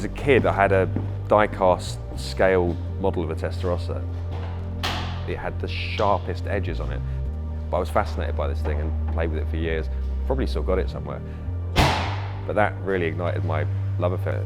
As a kid, I had a die-cast scale model of a Testarossa. It had the sharpest edges on it. But I was fascinated by this thing and played with it for years. Probably still got it somewhere. But that really ignited my love affair.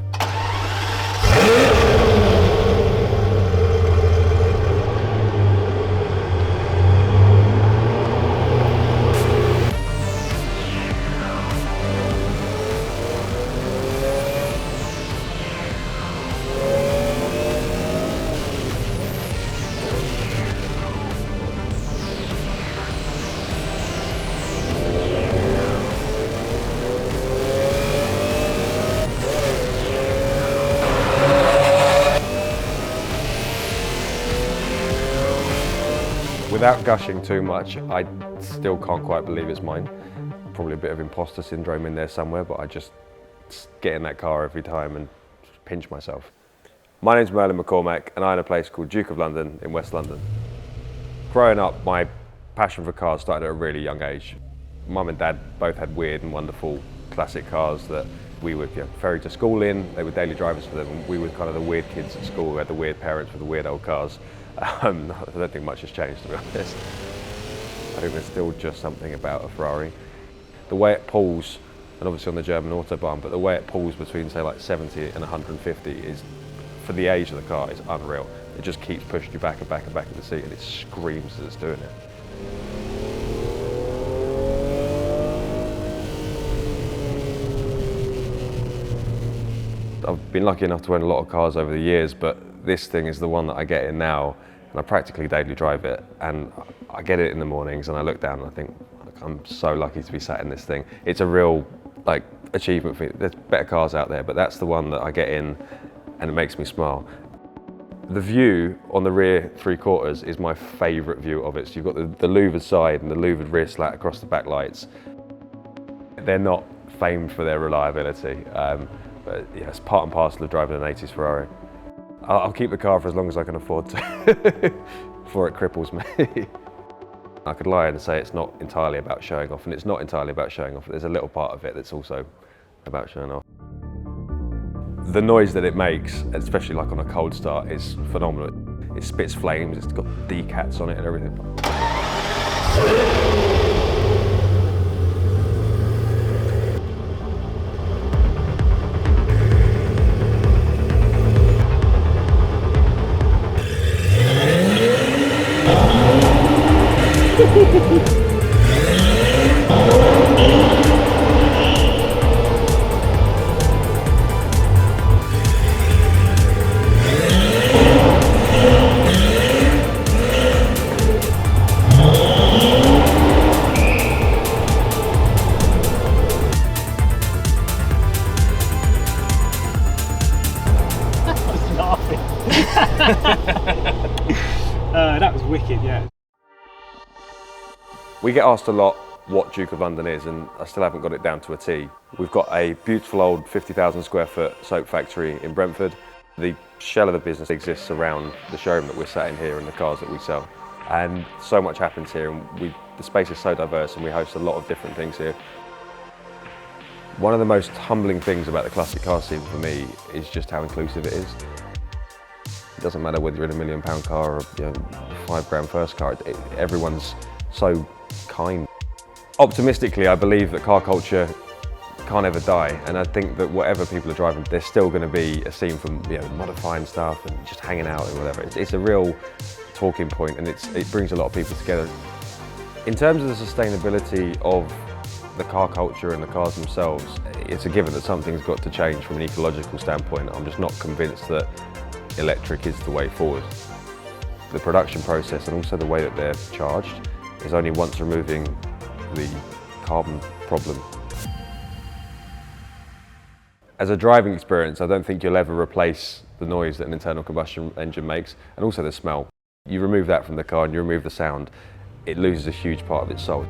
Without gushing too much, I still can't quite believe it's mine. Probably a bit of imposter syndrome in there somewhere, but I just get in that car every time and pinch myself. My name's Merlin McCormack and I own a place called Duke of London in West London. Growing up, my passion for cars started at a really young age. Mum and Dad both had weird and wonderful classic cars that we would ferry to school in. They were daily drivers for them, and we were kind of the weird kids at school who had the weird parents with the weird old cars. I don't think much has changed, to be honest. I think there's still just something about a Ferrari. The way it pulls, and obviously on the German Autobahn, but the way it pulls between say like 70 and 150 is, for the age of the car, is unreal. It just keeps pushing you back and back and back in the seat, and it screams as it's doing it. I've been lucky enough to own a lot of cars over the years, but this thing is the one that I get in now, and I practically daily drive it. And I get it in the mornings, and I look down and I think, I'm so lucky to be sat in this thing. It's a real achievement for me. There's better cars out there, but that's the one that I get in, and it makes me smile. The view on the rear three-quarters is my favourite view of it. So you've got the louvered side and the louvered rear slat across the back lights. They're not famed for their reliability. But yeah, it's part and parcel of driving an 80s Ferrari. I'll keep the car for as long as I can afford to, before it cripples me. I could lie and say it's not entirely about showing off, and it's not entirely about showing off. There's a little part of it that's also about showing off. The noise that it makes, especially like on a cold start, is phenomenal. It spits flames, it's got decats on it and everything. That was wicked, yeah. We get asked a lot what Duke of London is, and I still haven't got it down to a T. We've got a beautiful old 50,000 square foot soap factory in Brentford. The shell of the business exists around the showroom that we're sat in here and the cars that we sell. And so much happens here, and the space is so diverse, and we host a lot of different things here. One of the most humbling things about the classic car scene for me is just how inclusive it is. It doesn't matter whether you're in £1 million car or a £5 first car, everyone's so kind. Optimistically, I believe that car culture can't ever die, and I think that whatever people are driving, there's still going to be a scene from modifying stuff and just hanging out and whatever. It's a real talking point, and it brings a lot of people together. In terms of the sustainability of the car culture and the cars themselves, it's a given that something's got to change from an ecological standpoint. I'm just not convinced that electric is the way forward. The production process and also the way that they're charged is only once removing the carbon problem. As a driving experience, I don't think you'll ever replace the noise that an internal combustion engine makes, and also the smell. You remove that from the car and you remove the sound, it loses a huge part of its soul.